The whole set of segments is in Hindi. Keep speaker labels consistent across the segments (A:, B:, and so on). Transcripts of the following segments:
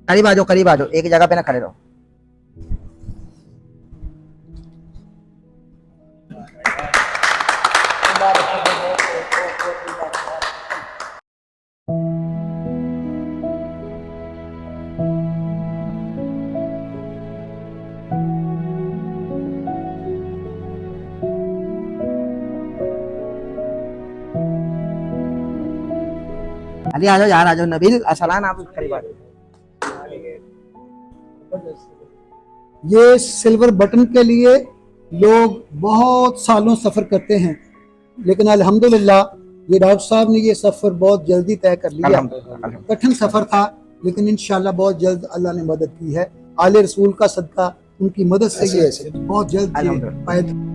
A: करीब आ जाओ, एक जगह पे ना खड़े रहो। अली आ जाओ यार, आ जाओ। नबील असलान, आप करीब आ जाओ।
B: ये सिल्वर बटन के लिए लोग बहुत सालों सफ़र करते हैं, लेकिन अल्हम्दुलिल्लाह ये डॉक्टर साहब ने ये सफ़र बहुत जल्दी तय कर लिया। कठिन सफ़र था, लेकिन इंशाल्लाह बहुत जल्द अल्लाह ने मदद की है। आले रसूल का सदका, उनकी मदद से ये बहुत जल्द ये पायद।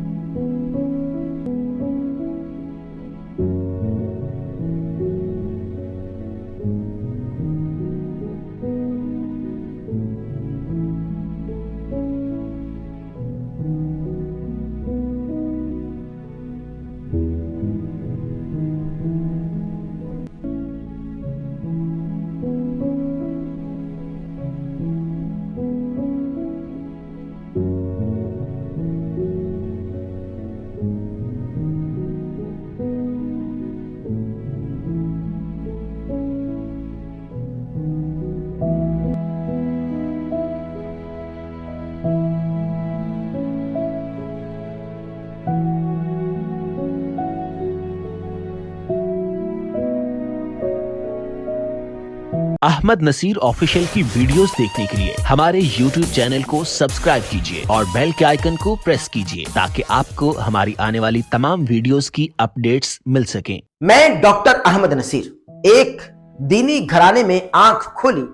C: अहमद नसीर ऑफिशियल की वीडियोस देखने के लिए हमारे YouTube चैनल को सब्सक्राइब कीजिए और बेल के आइकन को प्रेस कीजिए ताकि आपको हमारी आने वाली तमाम वीडियोस की अपडेट्स मिल सकें।
A: मैं डॉक्टर अहमद नसीर, एक दीनी घराने में आंख खोली।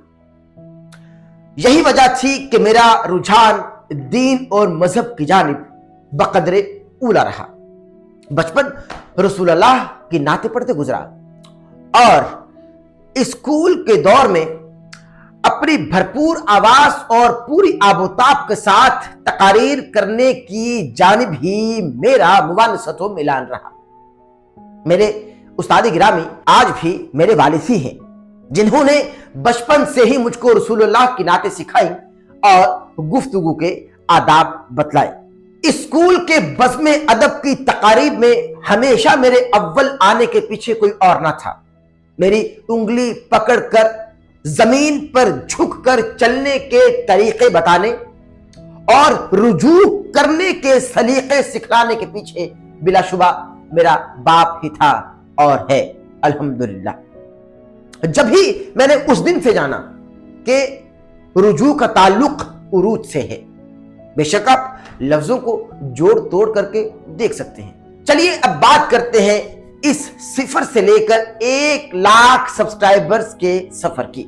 A: यही वजह थी कि मेरा रुझान दीन और मजहब की जानिब बकदरे उला रहा। बचपन रसूलुल्लाह की नाते पढ़ते गुजरा और स्कूल के दौर में अपनी भरपूर आवाज और पूरी आबोताब के साथ तकारीर करने की जानिब ही मेरा मुवानसतो मिलान रहा। मेरे उस्ताद गिरामी आज भी मेरे वालिद ही हैं, जिन्होंने बचपन से ही मुझको रसूलुल्लाह की नाते सिखाई और गुफ्तगू के आदाब बतलाए। स्कूल के बज़्म अदब की तकारीब में हमेशा मेरे अव्वल आने के पीछे कोई और ना था। मेरी उंगली पकड़कर जमीन पर झुककर चलने के तरीके बताने और रुजू करने के सलीके सिखलाने के पीछे बिलाशुबा मेरा बाप ही था और है, अल्हम्दुलिल्लाह। जब ही मैंने उस दिन से जाना कि रुजू का ताल्लुक उरूज से है। बेशक आप लफ्जों को जोड़ तोड़ करके देख सकते हैं। चलिए अब बात करते हैं इस 0 से लेकर 1 लाख सब्सक्राइबर्स के सफर की।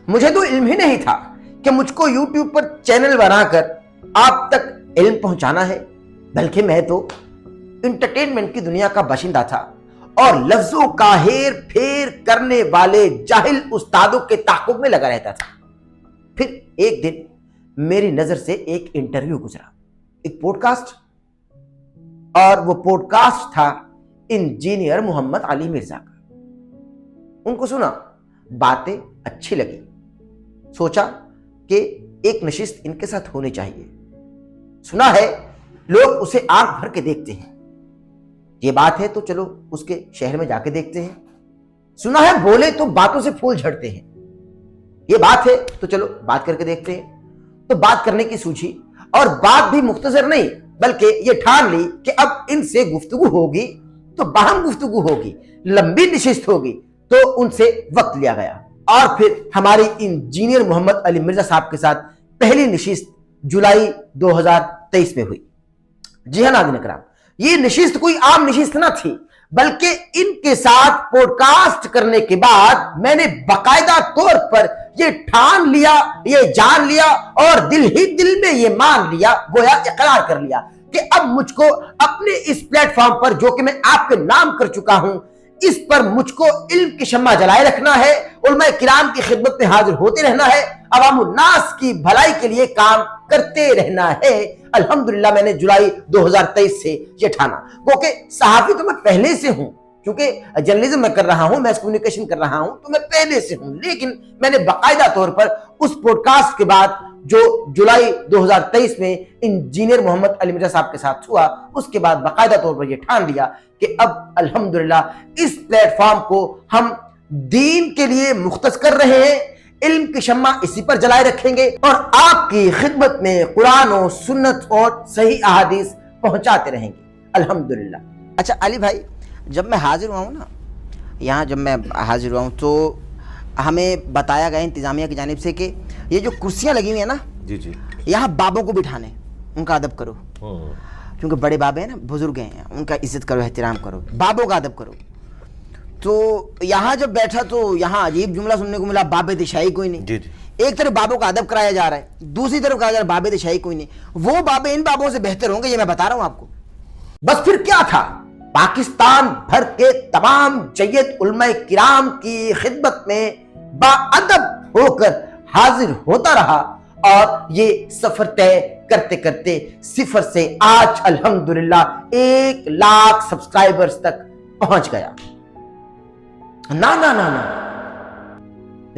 A: मुझे तो इल्म ही नहीं था कि मुझको YouTube पर चैनल बनाकर आप तक इल्म पहुंचाना है, बल्कि मैं तो इंटरटेनमेंट की दुनिया का बाशिंदा था और लफ्जों का हेर फेर करने वाले जाहिल उस्तादों के ताक़ुब में लगा रहता था। फिर एक दिन मेरी नजर से एक इंटरव्यू गुजरा, एक पॉडकास्ट, और वो पॉडकास्ट था इंजीनियर मोहम्मद अली मिर्जा का। उनको सुना, बातें अच्छी लगी, सोचा कि एक नशिस्त इनके साथ होनी चाहिए। सुना है लोग उसे आंख भर के देखते हैं, ये बात है तो चलो उसके शहर में जाके देखते हैं। सुना है बोले तो बातों से फूल झड़ते हैं, ये बात है तो चलो बात करके देखते हैं। तो बात करने की सूझी और बात भी मुख्तसर नहीं बल्कि ये ठान ली कि अब इनसे गुफ्तगू होगी तो बाहम गुफ्तगू होगी, लंबी नशिस्त होगी। तो उनसे वक्त लिया गया और फिर हमारी इंजीनियर मोहम्मद अली मिर्जा साहब के साथ पहली नशिस्त जुलाई 2023 में हुई। जी हाँ नाज़रीन इकराम, ये नशिस्त कोई आम नशिस्त ना थी, बल्कि इनके साथ पॉडकास्ट करने के बाद मैंने बाकायदा तौर पर ये ठान लिया, ये जान लिया और दिल ही दिल में ये मान लिया, गोया इकरार कर लिया कि अब मुझको अपने इस प्लेटफॉर्म पर, जो कि मैं आपके नाम कर चुका हूं, इस पर मुझको इल्म की शम्मा जलाए रखना है, उलमा किराम की खिदमत में हाजिर होते रहना है, अवामुन्नास की भलाई के लिए काम करते रहना है। अल्हम्दुलिल्लाह मैंने जुलाई 2023 से ये ठाना, क्योंकि सहाफी तो मैं पहले से हूं, क्योंकि जर्नलिज्म मैं कर रहा हूं, मैस कम्युनिकेशन कर रहा हूं, तो मैं पहले से हूं, लेकिन मैंने बाकायदा तौर पर उस पॉडकास्ट के बाद जो जुलाई 2023 में इंजीनियर मोहम्मद अली मिर्जा साहब के साथ हुआ, उसके बाद बाकायदा तौर पर यह ठान लिया कि अब अल्हम्दुलिल्लाह इस प्लेटफॉर्म को हम दीन के लिए मुख्तस कर रहे हैं, इल्म की शम्मा इसी पर जलाए रखेंगे और आपकी खिदमत में कुरान और सुन्नत और सही अहादीस पहुंचाते रहेंगे अल्हम्दुलिल्लाह। अच्छा अली भाई, जब मैं हाजिर हुआ हूँ ना यहाँ, जब मैं हाजिर हुआ हूँ तो हमें बताया गया इंतज़ामिया की जानिब से कि ये जो कुर्सियाँ लगी हुई हैं ना, जी जी, यहाँ बाबों को बिठाने, उनका अदब करो, क्योंकि बड़े बाबे हैं ना, बुजुर्ग हैं, उनका इज्जत करो, एहतराम करो, बाबों का अदब करो। तो यहाँ जब बैठा तो यहाँ अजीब जुमला सुनने को मिला, बाबे दिशाई कोई नहीं। जी जी। एक तरफ बाबों का अदब कराया जा रहा है, दूसरी तरफ कहा जा रहा है बाबे दिशाई कोई नहीं। वो बाबे इन बाबों से बेहतर होंगे, ये मैं बता रहा हूँ आपको। बस फिर क्या था, पाकिस्तान भर के तमाम जय्यद उलमाए किराम की खिदमत में बाअदब होकर हाजिर होता रहा और ये सफर तय करते करते सिफर से आज अल्हम्दुलिल्लाह 1 लाख सब्सक्राइबर्स तक पहुंच गया। ना ना ना ना,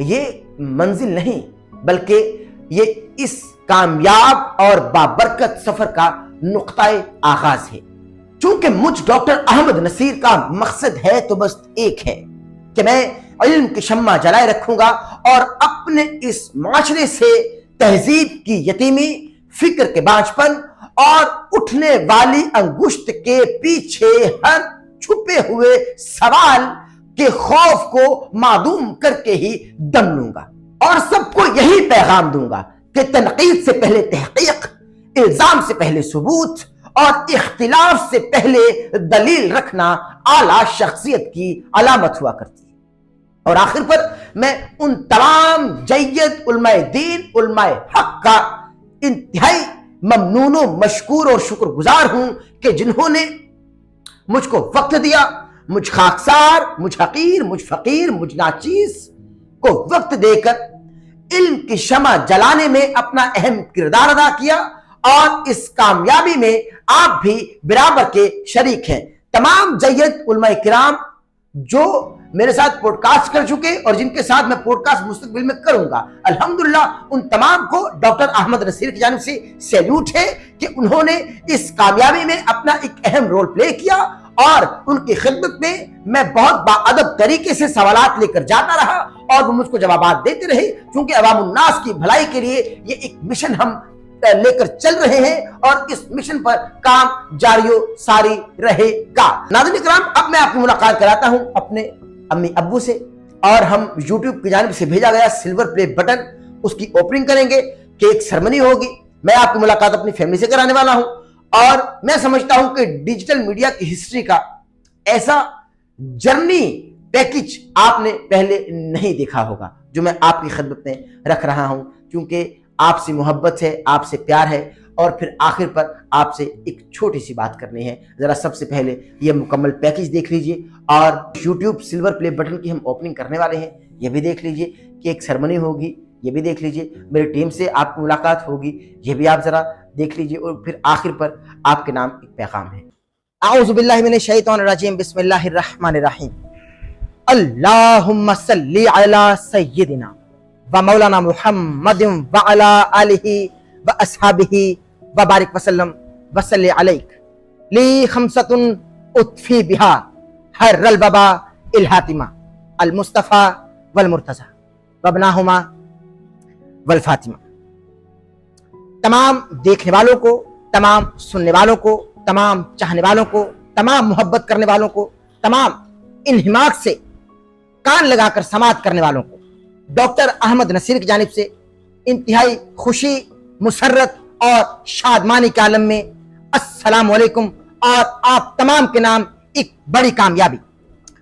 A: ये मंजिल नहीं, बल्कि ये इस कामयाब और बाबरकत सफर का नुक्ताए आगाज है। चूंकि मुझ डॉक्टर अहमद नसीर का मकसद है तो बस एक है कि मैं इल्म की शम्मा जलाए रखूंगा और अपने इस माशरे से तहजीब की यतीमी, फिक्र के बांझपन और उठने वाली अंगुश्त के पीछे हर छुपे हुए सवाल के खौफ को मादूम करके ही दम लूंगा और सबको यही पैगाम दूंगा कि तनकीद से पहले तहकीक, इल्जाम से पहले सबूत और इख्तिलाफ से पहले दलील रखना आला शख्सियत की अलामत हुआ करती है। और आखिर पर मैं उन तमाम जय्यद उलमाए दीन, उलमाए हक का इंतहाई ममनून व मशकूर और शुक्रगुजार हूं कि जिन्होंने मुझको वक्त दिया, मुझ खाकसार, मुझ हकीर, मुझ फकीर, मुझ नाचीज को वक्त देकर इल्म की शमा जलाने में अपना अहम किरदार अदा किया और इस कामयाबी में आप भी बराबर के शरीक हैं। तमाम जय्यद उलमाए किराम जो मेरे साथ पॉडकास्ट कर चुके और जिनके साथ मैं पॉडकास्ट मुस्तकबिल में करूंगा, अल्हम्दुलिल्लाह उन तमाम को डॉक्टर अहमद नसीर की जानिब से सैल्यूट है कि उन्होंने इस कामयाबी में अपना एक अहम रोल प्ले किया और उनकी खिदमत में मैं बहुत बाअदब तरीके से सवालात लेकर जाता रहा और वो मुझको जवाबात देते रहे, क्योंकि अवामुन्नास की भलाई के लिए ये एक मिशन हम लेकर चल रहे हैं और इस मिशन पर काम जारियो सारी रहेगा। नाज़रीन इकराम, अब मैं आपकी मुलाकात कराता हूं अपने अम्मी अब्बू से और हम यूट्यूब की जानिब से भेजा गया सिल्वर प्ले बटन, उसकी ओपनिंग करेंगे, केक सेरेमनी होगी। मैं आपकी मुलाकात अपनी फैमिली से कराने वाला हूं और मैं समझता हूं कि डिजिटल मीडिया की हिस्ट्री का ऐसा जर्नी पैकेज आपने पहले नहीं देखा होगा जो मैं आपकी खिदमत में रख रहा हूं, क्योंकि आपसे मोहब्बत है, आपसे प्यार है और फिर आखिर पर आपसे एक छोटी सी बात करनी है। जरा सबसे पहले ये मुकम्मल पैकेज देख लीजिए और YouTube सिल्वर प्ले बटन की हम ओपनिंग करने वाले हैं, ये भी देख लीजिए। केक सेरेमनी होगी, ये भी देख लीजिए। मेरी टीम से आपकी मुलाकात होगी, ये भी आप जरा देख लीजिए और फिर आखिर पर आपके नाम एक पैगाम है। आऊज़ु बिल्लाहि मिनश शैतानिर रजीम, बिस्मिल्लाहिर रहमानिर रहीम। अल्लाहुम्मा सल्ली अला सय्यिदिना व मौलाना मुहम्मदिन व अला आलिहि व अस्हाबिहि व बारिक वसल्लम व सल्ली अलैक ली खमसतुन उत्फी बिहा हर्रल बबा इल हातिमा अल मुस्तफा वल मुर्तजा वबनाहुमा वल फातिमा। तमाम देखने वालों को, तमाम सुनने वालों को, तमाम चाहने वालों को, तमाम मोहब्बत करने वालों को, तमाम इन्हिमाक से कान लगाकर समात करने वालों को डॉक्टर अहमद नसीर की जानिब से इंतहाई खुशी, मुसर्रत और शादमानी के आलम में अस्सलाम वालेकुम और आप तमाम के नाम एक बड़ी कामयाबी।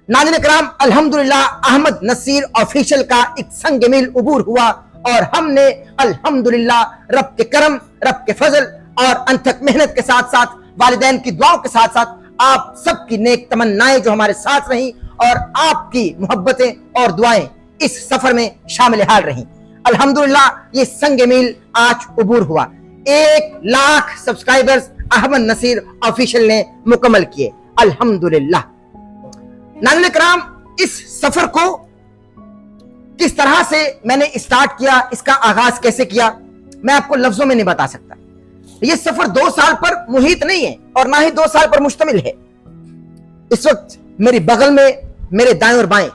A: नाज़रीन किराम, अल्हम्दुलिल्लाह अहमद नसीर ऑफिशियल का एक संग मील उबूर हुआ और हमने अल्हम्दुलिल्लाह रब के करम, रब के फजल और अनथक मेहनत के साथ साथ वालिदैन की दुआओं के साथ साथ आप सबकी नेक तमन्नाएं जो हमारे साथ रहीं और आपकी मोहब्बतें और दुआएं इस सफर में शामिल हाल रहीं। अल्हम्दुलिल्लाह ये संग मील आज उबूर हुआ। 1 लाख सब्सक्राइबर्स अहमद नसीर ऑफिशियल ने मुकम्मल किए। अल्हम्दुलिल्लाह नाज़रीन किराम, इस सफर को किस तरह से मैंने स्टार्ट किया, इसका आगाज कैसे किया, मैं आपको लफ्जों में नहीं बता सकता। यह सफर 2 साल पर मुहित नहीं है और ना ही 2 साल पर मुश्तमिल है। इस वक्त मेरी बगल में, मेरे दाएं और बाएं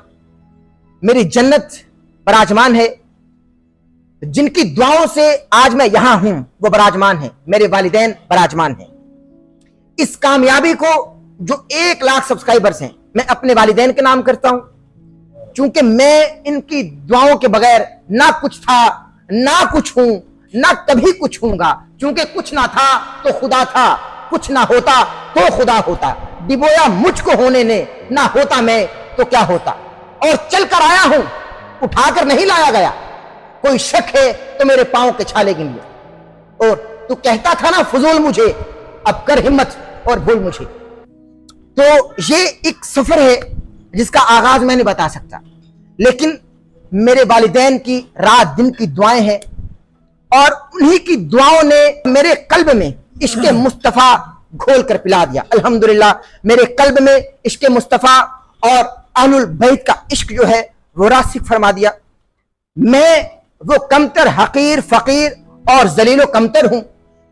A: मेरी जन्नत बराजमान है। जिनकी दुआओं से आज मैं यहां हूं वो बराजमान है, मेरे वालिदैन बराजमान हैं। इस कामयाबी को जो 1 लाख सब्सक्राइबर्स हैं, मैं अपने वालिदैन के नाम करता हूं, क्योंकि मैं इनकी दुआओं के बगैर ना कुछ था, ना कुछ हूं, ना कभी कुछ हूंगा। क्योंकि कुछ ना था तो खुदा था, कुछ ना होता तो खुदा होता। डिबोया मुझको होने ने, ना होता मैं तो क्या होता। और चलकर आया हूं, उठाकर नहीं लाया गया। कोई शक है तो मेरे पांव के छाले गिन लो। और तू कहता था ना फजूल मुझे, अब कर हिम्मत और भूल मुझे। तो ये एक सफर है जिसका आगाज मैं नहीं बता सकता, लेकिन मेरे वालिदैन की रात दिन की दुआएं हैं और उन्हीं की दुआओं ने मेरे कल्ब में इश्क़े मुस्तफ़ा घोल कर पिला दिया। अल्हम्दुलिल्लाह, मेरे कल्ब में इश्क़े मुस्तफ़ा और अहलुल बैत का इश्क जो है वो रासिख फरमा दिया। मैं वो कमतर, हकीर, फकीर और जलीलो कमतर हूं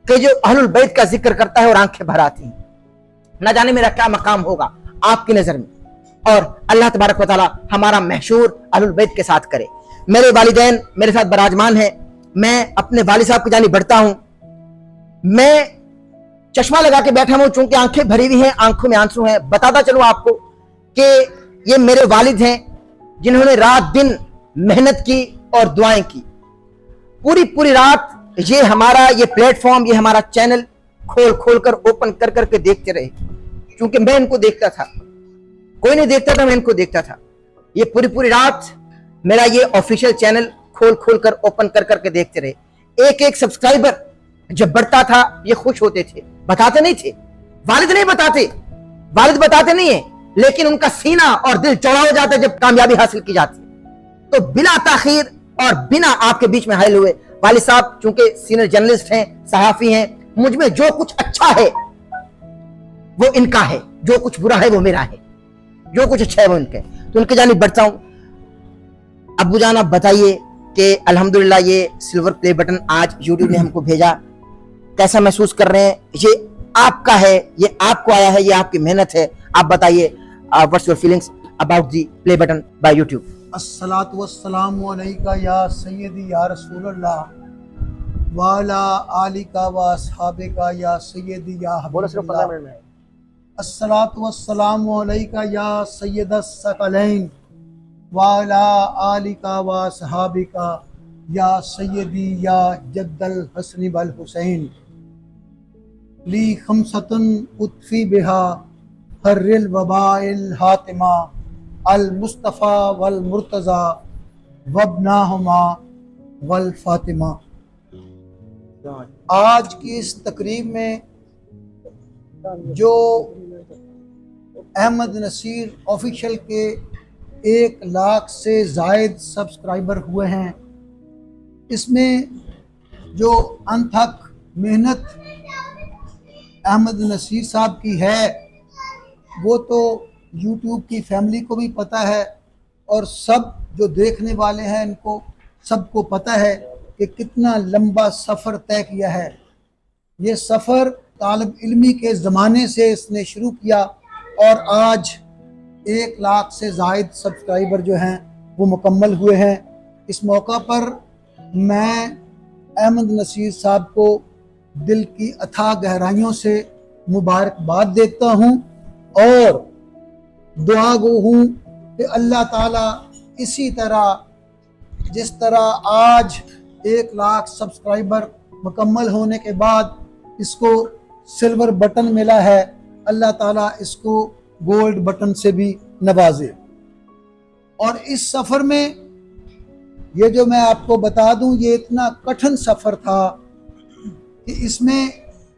A: कि जो अहलुल बैत का जिक्र करता है और आंखें भर आती हैं। ना जाने मेरा क्या मकाम होगा आपकी नजर में, और अल्लाह तबारक व तआला हमारा महशूर अहलुल बैत के साथ करे। मेरे वालिदैन मेरे साथ बराजमान है। मैं अपने वालिद साहब की जानिब बढ़ता हूं। मैं चश्मा लगा के बैठा हूं चूंकि आंखें भरी हुई हैं, आंखों में आंसू हैं। बताता चलूं आपको कि ये मेरे वालिद हैं जिन्होंने रात दिन मेहनत की और दुआएं की। पूरी रात ये हमारा ये प्लेटफॉर्म, ये हमारा चैनल खोल खोल कर, ओपन कर करके देखते रहे, क्योंकि मैं इनको देखता था। कोई नहीं देखता था, मैं इनको देखता था। ये पूरी रात मेरा ये ऑफिशियल चैनल खोल खोल कर, ओपन कर करके देखते रहे। एक सब्सक्राइबर जब बढ़ता था ये खुश होते थे, बताते नहीं थे। वालिद नहीं बताते, वालिद बताते नहीं है, लेकिन उनका सीना और दिल चौड़ा हो जाता है जब कामयाबी हासिल की जाती है। तो बिना ताखीर और बिना आपके बीच में हायल हुए, वालिद साहब चूंकि सीनियर जर्नलिस्ट हैं, सहाफी हैं, मुझ में जो कुछ अच्छा है वो इनका है, जो कुछ बुरा है वो मेरा है, जो कुछ अच्छा है वो इनका है। तो उनके जानिब बढ़ता हूं। अब्बू जान, आप बताइए कि अल्हम्दुलिल्लाह ये सिल्वर प्ले बटन आज यूट्यूब ने हमको भेजा, कैसा महसूस कर रहे हैं? ये आपका है, ये आपको आया है, ये आपकी मेहनत है। आप बताइए, what's your feelings about the play button by YouTube?
B: अस्सलातु वस्सलामु अलैका या सय्यदी या रसूलल्लाह वाला आलिका व अस्हाबिका या सय्यदी या हबीबल्लाह। अस्सलातु वस्सलामु अलैका या सय्यदस सकलैन वाला आलिका व अस्हाबिका या सय्यदी या जद्दल हसन वल हुसैन। ली खमसतुन उत्फी बिहा हर्रिल वबाइल हातिमा अल मुस्तफ़ा वल मुर्तज़ा वबनाहुमा वल फातिमा। आज की इस तकरीब में जो अहमद नसीर ऑफिशियल के 1 लाख से ज़ायद सब्सक्राइबर हुए हैं, इसमें जो अनथक मेहनत अहमद नसीर साहब की है वो तो यूट्यूब की फैमिली को भी पता है, और सब जो देखने वाले हैं इनको सबको पता है कि कितना लंबा सफ़र तय किया है। ये सफ़र तालिब इल्मी के ज़माने से इसने शुरू किया और आज 1 लाख से ज़ायद सब्सक्राइबर जो हैं वो मुकम्मल हुए हैं। इस मौका पर मैं अहमद नसीर साहब को दिल की अथाह गहराइयों से मुबारकबाद देता हूँ और दुआ गो हूँ कि अल्लाह ताला इसी तरह जिस तरह आज 1 लाख सब्सक्राइबर मुकम्मल होने के बाद इसको सिल्वर बटन मिला है, अल्लाह ताला इसको गोल्ड बटन से भी नवाजे। और इस सफ़र में ये जो मैं आपको बता दूं, ये इतना कठिन सफ़र था कि इसमें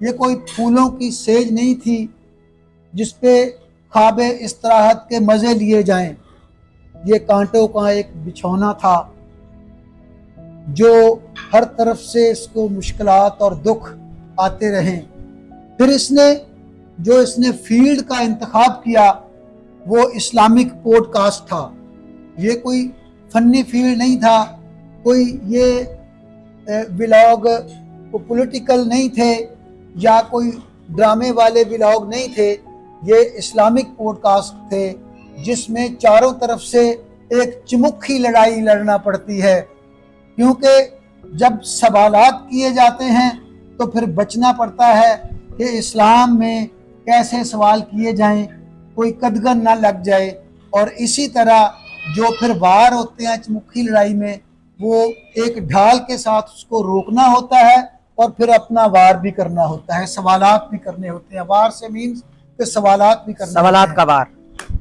B: ये कोई फूलों की सेज नहीं थी जिस पे ख्वाब इस्तराहत के मज़े लिए जाएं। ये कांटों का एक बिछौना था जो हर तरफ से इसको मुश्किलात और दुख आते रहें। फिर इसने फील्ड का इंतखाब किया वो इस्लामिक पॉडकास्ट था। ये कोई फनी फील्ड नहीं था, कोई ये व्लॉग पॉलिटिकल नहीं थे या कोई ड्रामे वाले व्लॉग नहीं थे। ये इस्लामिक पॉडकास्ट थे जिसमें चारों तरफ से एक चिमुखी लड़ाई लड़ना पड़ती है, क्योंकि जब सवालात किए जाते हैं तो फिर बचना पड़ता है कि इस्लाम में कैसे सवाल किए जाएं, कोई कदगन ना लग जाए। और इसी तरह जो फिर वार होते हैं चिमुखी लड़ाई में, वो एक ढाल के साथ उसको रोकना होता है और फिर अपना वार भी करना होता है, सवालात भी करने होते हैं। वार से मीन्स कि सवालात भी करना,
A: सवालात का वार।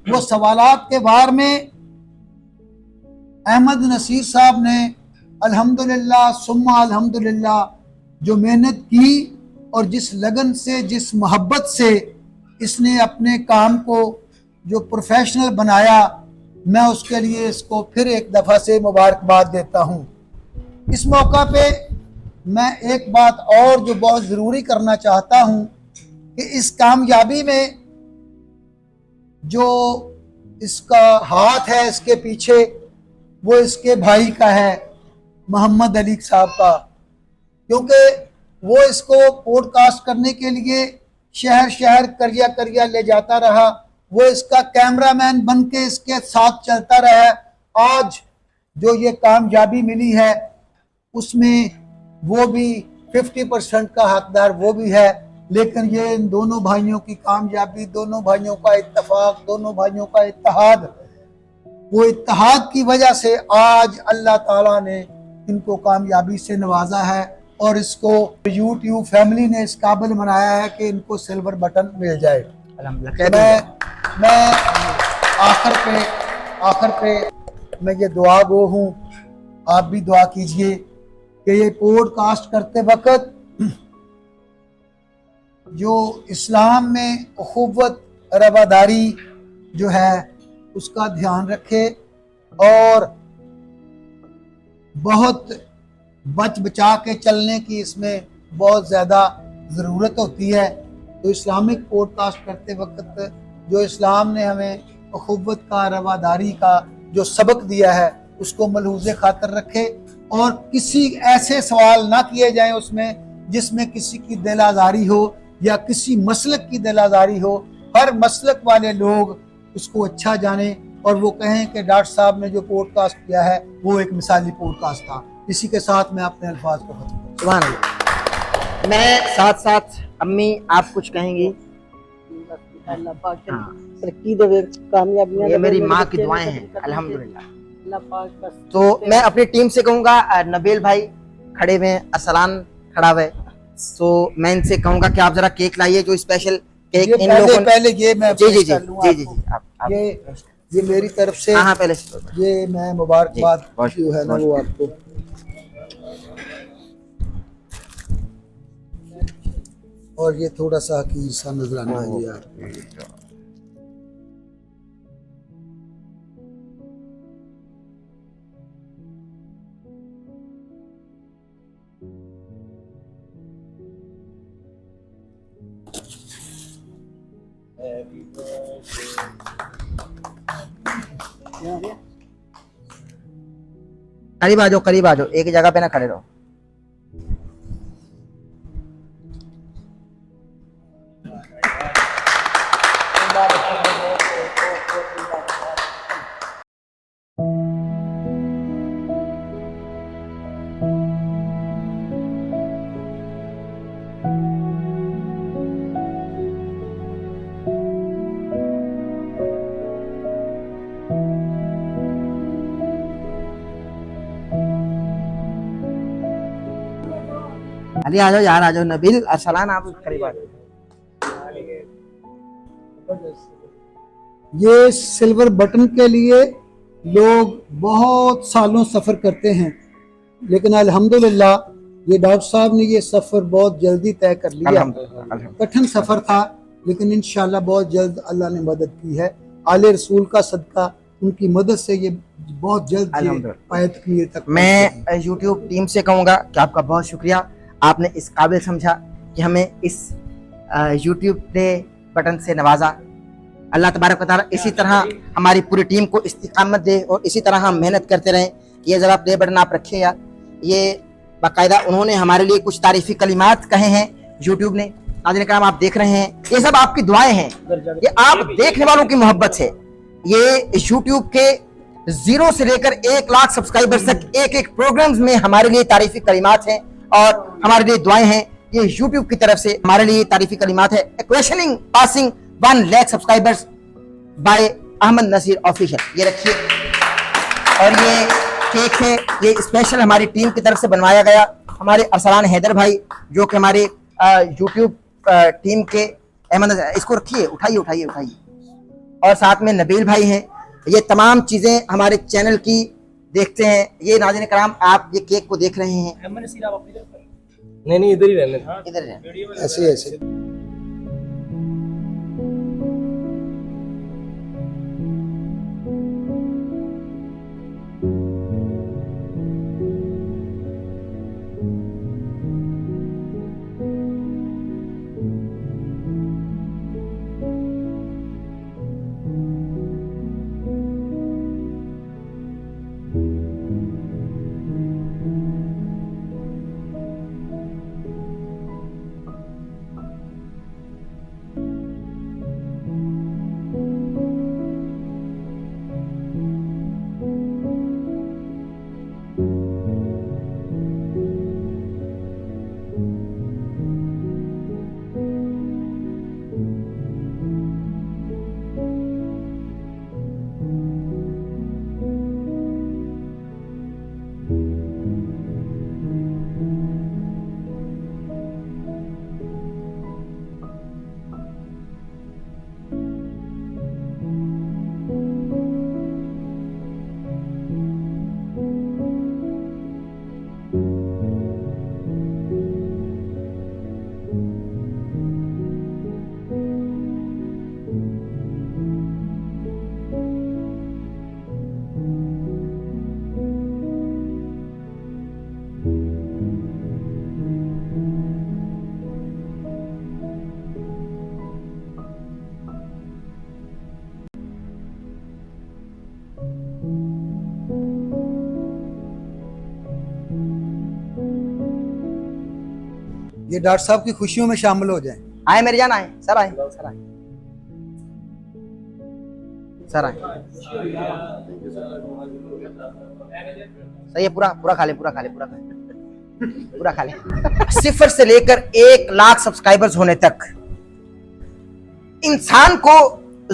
B: वो सवालात के वार में अहमद नसीर साहब ने अल्हम्दुलिल्लाह सुम्मा अल्हम्दुलिल्लाह जो मेहनत की और जिस लगन से, जिस मोहब्बत से इसने अपने काम को जो प्रोफेशनल बनाया, मैं उसके लिए इसको फिर एक दफ़ा से मुबारकबाद देता हूँ। इस मौका पे मैं एक बात और जो बहुत ज़रूरी करना चाहता हूँ कि इस कामयाबी में जो इसका हाथ है इसके पीछे, वो इसके भाई का है, मोहम्मद अली साहब का, क्योंकि वो इसको पॉडकास्ट करने के लिए शहर शहर करिया करिया ले जाता रहा। वो इसका कैमरामैन बन के इसके साथ चलता रहा। आज जो ये कामयाबी मिली है उसमें वो भी 50% का हकदार वो भी है, लेकिन ये इन दोनों भाइयों की कामयाबी, दोनों भाइयों का इत्तेफाक, दोनों भाइयों का इत्तेहाद, वो इत्तेहाद की वजह से आज अल्लाह ताला ने इनको कामयाबी से नवाजा है और इसको YouTube फैमिली ने इस काबिल बनाया है कि इनको सिल्वर बटन मिल जाए। मैं आखिर पे मैं ये दुआ गो हूँ, आप भी दुआ कीजिए कि ये पॉडकास्ट करते वक्त जो इस्लाम में अखुवत रवादारी जो है उसका ध्यान रखे और बहुत बच बचा के चलने की इसमें बहुत ज़्यादा ज़रूरत होती है। तो इस्लामिक पॉडकास्ट करते वक्त जो इस्लाम ने हमें अखुवत का, रवादारी का जो सबक दिया है उसको मलहूज़े खातर रखे और किसी ऐसे सवाल ना किए जाएं उसमें जिसमें किसी की दिल आज़ारी हो या किसी मसलक की दिल आज़ारी हो। हर मसलक वाले लोग उसको अच्छा जाने और वो कहें कि डॉक्टर साहब ने जो पॉडकास्ट किया है वो एक मिसाली पॉडकास्ट था। इसी के साथ मैं अपने अल्फाज को खत्म करता हूं।
A: सुभान अल्लाह। मैं साथ साथ अम्मी आप कुछ कहेंगी?
D: अल्लाह पाक तरक्की देवे, कामयाबियां
A: ये मेरी माँ की दुआएं हैं अल्हम्दुलिल्लाह। अल्लाह पाक बस। तो मैं अपनी टीम से कहूँगा, नबील भाई खड़े हुए, अरसलान खड़ा हुआ है, तो मैं इनसे कहूँगा कि आप जरा केक लाइए, जो स्पेशल केक इन लोगों
B: पहले ये मैं
A: जी आप
B: ये मेरी तरफ से,
A: हाँ पहले
B: ये मैं मुबारकबाद जो है ना वो आपको। और ये थोड़ा सा हकीर सा नजराना है ये आपको।
A: करीब आ जाओ, एक जगह पे ना खड़े रहो। अली आ जाओ यार, आ जाओ। नबील अरसलान आप करीब आ जाओ।
B: ये सिल्वर बटन के लिए लोग बहुत सालों सफ़र करते हैं, लेकिन अल्हम्दुलिल्लाह ये डॉक्टर साहब ने ये सफ़र बहुत जल्दी तय कर लिया। कठिन सफ़र था, लेकिन इंशाल्लाह बहुत जल्द अल्लाह ने मदद की है। आले रसूल का सदका, उनकी मदद से ये बहुत जल्द पाए तकमील तक।
A: मैं यूट्यूब टीम से कहूँगा कि आपका बहुत शुक्रिया, आपने इस काबिल समझा कि हमें इस यूट्यूब प्ले बटन से नवाजा। अल्लाह तबारक व तआला इसी तरह हमारी पूरी टीम को इस्तिकामत दे और इसी तरह हम मेहनत करते रहें। ये ज़रा प्ले बटन आप रखिए यार। ये बाकायदा उन्होंने हमारे लिए कुछ तारीफ़ी कलिमात कहे हैं यूट्यूब ने। नाज़रीन किराम आप देख रहे हैं, ये सब आपकी दुआएं हैं, ये आप देखने वालों की मोहब्बत है। ये यूट्यूब के 0 से लेकर 1 लाख सब्सक्राइबर्स तक एक एक प्रोग्राम्स में हमारे लिए तारीफ़ी कलिमात हैं और हमारे लिए दुआएं हैं। ये यूट्यूब की तरफ से हमारे लिए तारीफ़ी कलिमात है। Questioning passing 1 lakh subscribers by Ahmad Naseer official. ये रखिए। और ये केक है, ये स्पेशल हमारी टीम की तरफ से बनवाया गया। हमारे अरसलान हैदर भाई जो कि हमारे यूट्यूब टीम के अहमद, इसको रखिए, उठाइए उठाइए उठाइए। और साथ में नबील भाई हैं। ये तमाम चीज़ें हमारे चैनल की देखते हैं। ये नाज़रीन कराम आप ये केक को देख रहे हैं।
E: नहीं इधर ही रहने दो।
A: इधर रहने।
B: ऐसे ऐसे ये डॉक्टर साहब की खुशियों में शामिल हो जाएं।
A: आए मेरी जान, आए सर, आए सर, आए सर, आए। सही है, पूरा पूरा खा ले, पूरा खा ले, पूरा खा ले, पूरा खा ले। 0 से लेकर 1 लाख सब्सक्राइबर्स होने तक इंसान को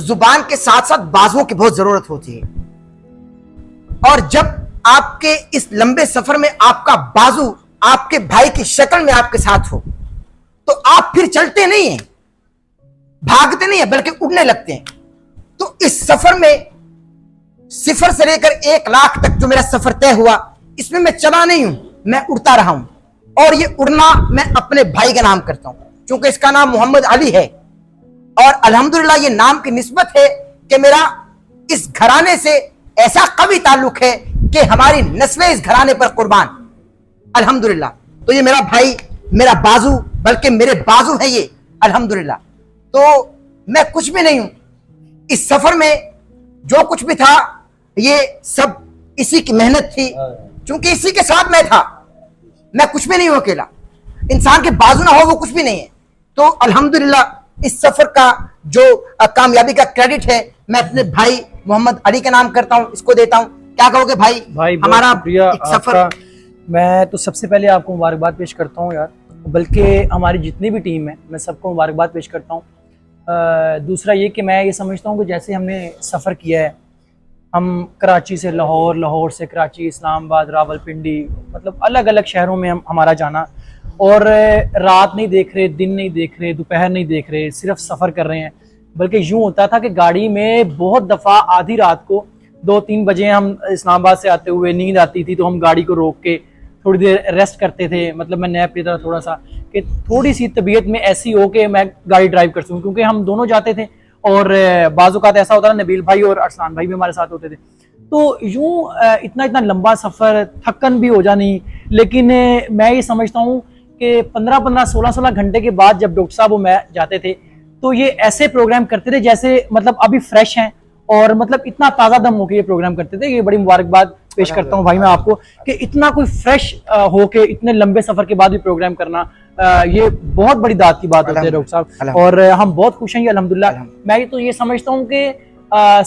A: जुबान के साथ साथ बाजुओं की बहुत जरूरत होती है। और जब आपके इस लंबे सफर में आपका बाजू आपके भाई की शक्ल में आपके साथ हो तो आप फिर चलते नहीं हैं, भागते नहीं हैं, बल्कि उड़ने लगते हैं। तो इस सफर में 0 से लेकर 1 लाख तक जो मेरा सफर तय हुआ, इसमें मैं चला नहीं हूं, मैं उड़ता रहा हूं। और ये उड़ना मैं अपने भाई का नाम करता हूं, क्योंकि इसका नाम मोहम्मद अली है। और अल्हम्दुलिल्लाह ये नाम की निस्बत है कि मेरा इस घराने से ऐसा कभी ताल्लुक है कि हमारी नस्लें इस घराने पर कुर्बान, अल्हम्दुलिल्लाह। तो ये मेरा भाई, मेरा बाजू, बल्कि मेरे बाजू है ये, अल्हम्दुलिल्लाह। तो मैं कुछ भी नहीं हूं इस सफर में। जो कुछ भी था ये सब इसी की मेहनत थी, क्योंकि इसी के साथ मैं था। मैं कुछ भी नहीं हूं अकेला। इंसान के बाजू ना हो वो कुछ भी नहीं है। तो अल्हम्दुलिल्लाह इस सफर का जो कामयाबी का क्रेडिट है मैं अपने भाई मोहम्मद अली का नाम करता हूं, इसको देता हूं। क्या कहोगे भाई? हमारा एक सफर।
E: मैं तो सबसे पहले आपको मुबारकबाद पेश करता हूँ यार, बल्कि हमारी जितनी भी टीम है मैं सबको मुबारकबाद पेश करता हूँ। दूसरा ये कि मैं ये समझता हूँ कि जैसे हमने सफ़र किया है, हम कराची से लाहौर, लाहौर से कराची, इस्लामाबाद, रावलपिंडी, मतलब अलग अलग शहरों में हमारा जाना, और रात नहीं देख रहे, दिन नहीं देख रहे, दोपहर नहीं देख रहे, सिर्फ सफ़र कर रहे हैं। बल्कि यूँ होता था कि गाड़ी में बहुत दफ़ा आधी रात को 2-3 बजे हम इस्लामाबाद से आते हुए नींद आती थी तो हम गाड़ी को रोक के थोड़ी देर रेस्ट करते थे। मतलब मैं नैप लेता था थोड़ा सा, कि थोड़ी सी तबीयत में ऐसी हो कि मैं गाड़ी ड्राइव कर सकूँ, क्योंकि हम दोनों जाते थे। और बाज़ औक़ात ऐसा होता था नबील भाई और अरसलान भाई भी हमारे साथ होते थे। तो यूँ इतना इतना लंबा सफ़र, थकन भी हो जानी। लेकिन मैं ये समझता हूँ कि 15-15, 16-16 घंटे के बाद जब डॉक्टर साहब वो मैं जाते थे तो ये ऐसे प्रोग्राम करते थे जैसे मतलब अभी फ्रेश हैं, और मतलब इतना ताज़ा दम होके ये प्रोग्राम करते थे। ये बड़ी मुबारकबाद पेश करता हूँ भाई मैं आपको कि इतना कोई फ्रेश होके इतने लंबे सफर के बाद भी प्रोग्राम करना, ये बहुत बड़ी दाद की बात होती है डॉक्टर साहब, और हम बहुत खुश हैं ये अल्हम्दुलिल्लाह। मैं तो ये समझता हूँ कि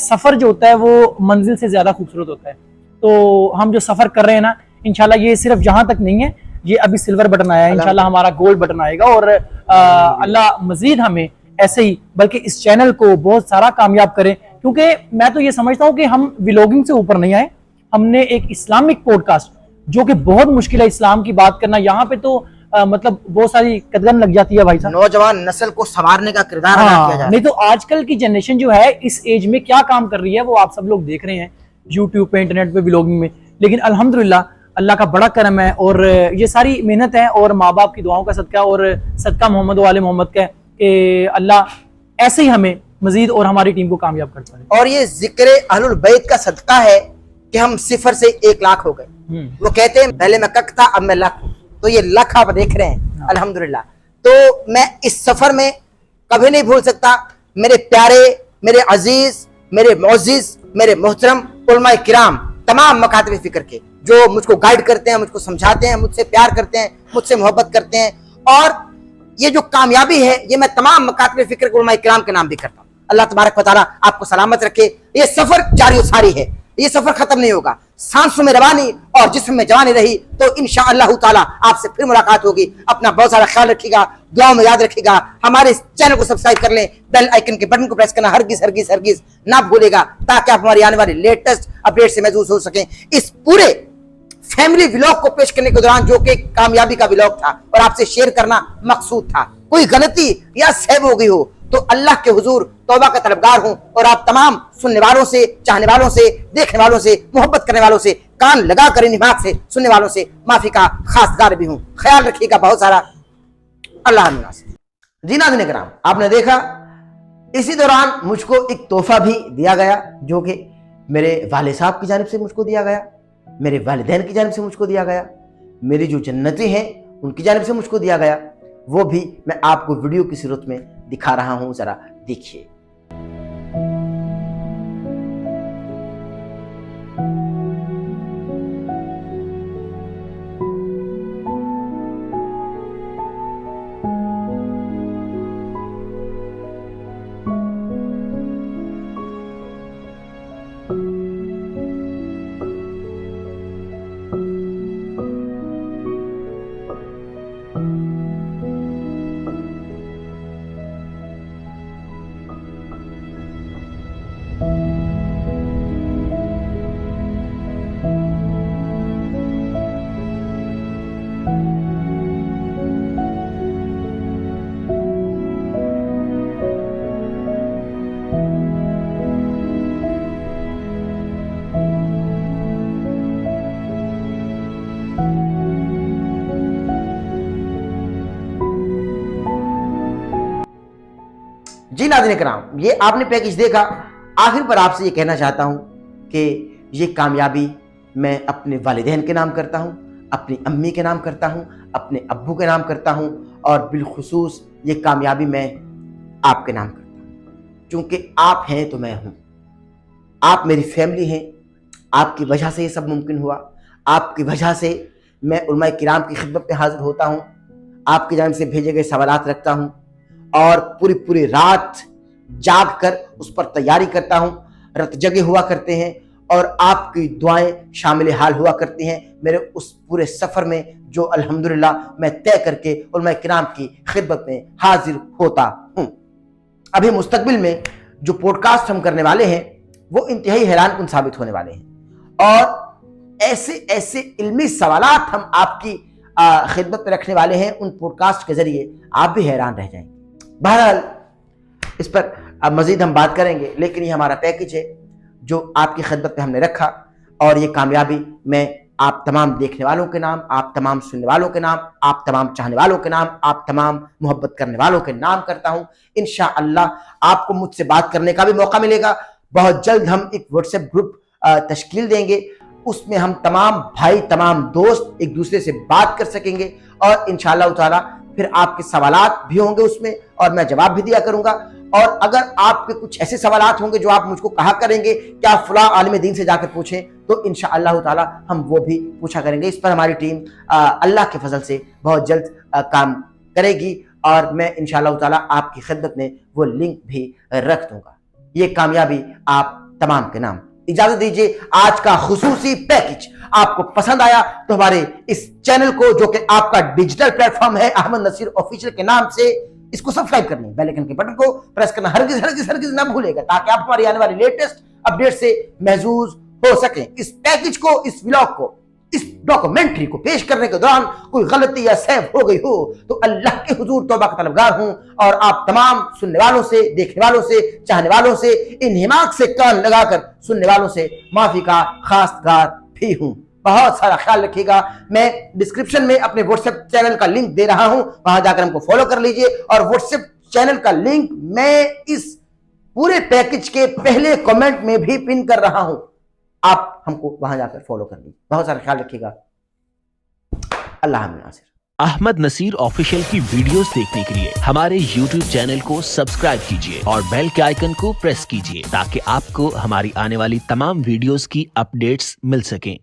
E: सफर जो होता है वो मंजिल से ज्यादा खूबसूरत होता है। तो हम जो सफर कर रहे हैं ना, इंशाल्लाह ये सिर्फ जहां तक नहीं है, ये अभी सिल्वर बटन आया है, इंशाल्लाह हमारा गोल्ड बटन आएगा, और अल्लाह मजीद हमें ऐसे ही बल्कि इस चैनल को बहुत सारा कामयाब करे। क्योंकि मैं तो ये समझता हूँ कि हम व्लॉगिंग से ऊपर नहीं आए, हमने एक इस्लामिक पॉडकास्ट, जो कि बहुत मुश्किल है इस्लाम की बात करना, यहाँ पे तो मतलब बहुत सारी कदगन लग जाती है भाई साहब।
A: नौजवान नस्ल को संवारने का किरदार अदा किया जा रहा है।
E: नहीं तो आजकल की जनरेशन जो है इस एज में क्या काम कर रही है वो आप सब लोग देख रहे हैं यूट्यूब पे, इंटरनेट पे, व्लॉगिंग में। लेकिन अल्हम्दुलिल्लाह अल्लाह का बड़ा करम है, और ये सारी मेहनत है और माँ बाप की दुआओं का सदका, और सदका मोहम्मद वाले मोहम्मद का कि अल्लाह ऐसे ही हमें मजीद और हमारी टीम को कामयाब करता है।
A: और ये जिक्र अहलुल बैत का सदका है कि हम 0 से 1 लाख हो गए। वो कहते हैं पहले मैं कक था, अब मैं लख, तो ये लख आप देख रहे हैं अल्हम्दुलिल्लाह। तो मैं इस सफर में कभी नहीं भूल सकता मेरे प्यारे, मेरे अजीज, मेरे मोअज़्ज़िज़, मेरे मोहतरम उलमाए किराम, तमाम मकातब फिक्र के, जो मुझको गाइड करते हैं, मुझको समझाते हैं, मुझसे प्यार करते हैं, मुझसे मोहब्बत करते हैं। और ये जो कामयाबी है ये मैं तमाम मकातब फिक्र के उलमाए किराम के नाम भी करता हूँ। अल्लाह तबारक व तआला आपको सलामत रखे। ये सफर जारी सारी है, ये सफर खत्म नहीं होगा। सांसों में रवानी और जिस्म में जवानी रही तो इंशाअल्लाह ताला आपसे फिर मुलाकात होगी। अपना बहुत सारा ख्याल रखिएगा, दुआओं में याद रखिएगा। हमारे इस चैनल को सब्सक्राइब कर लें, बेल आइकन के बटन को प्रेस करना हरगिज हरगिज हरगिज ना भूलेगा, ताकि आप हमारी आने वाली लेटेस्ट अपडेट से महसूस हो सकें। इस पूरे फैमिली व्लॉग को पेश करने के दौरान, जो कि कामयाबी का व्लॉग था और आपसे शेयर करना मकसूद था, कोई गलती या सहब हो गई हो तो अल्लाह के हुजूर तौबा का तलबगार हूं, और आप तमाम सुनने वालों से, चाहने वालों से, देखने वालों से, मोहब्बत करने वालों से, कान लगा कर निभाग से सुनने वालों से माफी का खासदार भी हूं। ख्याल रखिएगा बहुत सारा। अल्लाह जी नाज़रीन किराम, आपने देखा इसी दौरान मुझको एक तोहफा भी दिया गया, जो कि मेरे वाले साहब की जानिब से मुझको दिया गया, मेरे वालिदैन की जानिब से मुझको दिया गया, मेरी जो जन्नती हैं उनकी जानिब से मुझको दिया गया। वो भी मैं आपको वीडियो की सूरत में दिखा रहा हूं, जरा देखिए। जी नाज़रीन किराम, ये आपने पैकेज देखा। आखिर पर आपसे ये कहना चाहता हूँ कि ये कामयाबी मैं अपने वालिदैन के नाम करता हूँ, अपनी अम्मी के नाम करता हूँ, अपने अब्बू के नाम करता हूँ, और बिलखुसूस ये कामयाबी मैं आपके नाम करता हूँ, क्योंकि आप हैं तो मैं हूँ। आप मेरी फैमिली हैं, आपकी वजह से ये सब मुमकिन हुआ, आपकी वजह से मैं उलमाए किराम की खिदमत में हाजिर होता हूँ, आपकी जानिब से भेजे गए सवालात रखता हूँ, और पूरी रात जाग कर उस पर तैयारी करता हूँ। रत जगे हुआ करते हैं और आपकी दुआएं शामिल हाल हुआ करती हैं मेरे उस पूरे सफ़र में, जो अल्हम्दुलिल्लाह मैं तय करके उलमाए किराम की खिदमत में हाजिर होता हूँ। अभी मुस्तकबिल में जो पॉडकास्ट हम करने वाले हैं वो इंतहाई हैरानकुन साबित होने वाले हैं, और ऐसे ऐसे इल्मी सवालात हम आपकी खिदमत में रखने वाले हैं उन पॉडकास्ट के जरिए, आप भी हैरान रह जाएंगे। बहरहाल इस पर अब मजीद हम बात करेंगे, लेकिन ये हमारा पैकेज है जो आपकी खिदमत में हमने रखा, और ये कामयाबी मैं आप तमाम देखने वालों के नाम, आप तमाम सुनने वालों के नाम, आप तमाम चाहने वालों के नाम, आप तमाम मोहब्बत करने वालों के नाम करता हूँ। इंशाअल्लाह आपको मुझसे बात करने का भी मौका मिलेगा। बहुत जल्द हम एक व्हाट्सएप ग्रुप तश्कील देंगे, उसमें हम तमाम भाई, तमाम दोस्त एक दूसरे से बात कर सकेंगे, और इंशाअल्लाह ताला फिर आपके सवालात भी होंगे उसमें और मैं जवाब भी दिया करूंगा। और अगर आपके कुछ ऐसे सवालात होंगे जो आप मुझको कहा करेंगे क्या फला आलिम दीन से जाकर पूछें, तो इंशाअल्लाह ताला हम वो भी पूछा करेंगे। इस पर हमारी टीम अल्लाह के फजल से बहुत जल्द काम करेगी और मैं इंशाअल्लाह ताला आपकी खिदमत में वो लिंक भी रख दूंगा। ये कामयाबी आप तमाम के नाम। इजाजत दीजिए, आज का खुसूसी पैकेज आपको पसंद आया तो हमारे इस चैनल को, जो कि आपका डिजिटल प्लेटफॉर्म है अहमद नसीर ऑफिशियल के नाम से, इसको सब्सक्राइब करने, बेल आइकन के बटन को प्रेस करना हरगिज हरगिज हरगिज ना भूलेगा, ताकि आप हमारी आने वाली लेटेस्ट अपडेट से महजूज हो सके। इस पैकेज को, इस व्लॉग को, इस डॉक्यूमेंट्री को पेश करने के दौरान कोई गलती या सहव हो गई हो तो अल्लाह के हुजूर तौबा का तलबगार हूं और आप तमाम सुनने वालों से, देखने वालों से, चाहने वालों से, इन हिमाक से कान लगाकर सुनने वालों से माफी का खासगार भी हूं। बहुत सारा ख्याल रखिएगा। मैं डिस्क्रिप्शन में अपने व्हाट्सएप चैनल का लिंक दे रहा हूं, वहां जाकर हमको फॉलो कर लीजिए और व्हाट्सएप चैनल का लिंक मैं इस पूरे पैकेज के पहले कमेंट में भी पिन कर रहा हूं, आप हमको वहां जाकर फॉलो कर लीजिए। बहुत सारा ख्याल रखिएगा। अल्लाह नासिर।
C: अहमद नसीर ऑफिशियल की वीडियोस देखने के लिए हमारे YouTube चैनल को सब्सक्राइब कीजिए और बेल के आइकन को प्रेस कीजिए ताकि आपको हमारी आने वाली तमाम वीडियोस की अपडेट्स मिल सकें।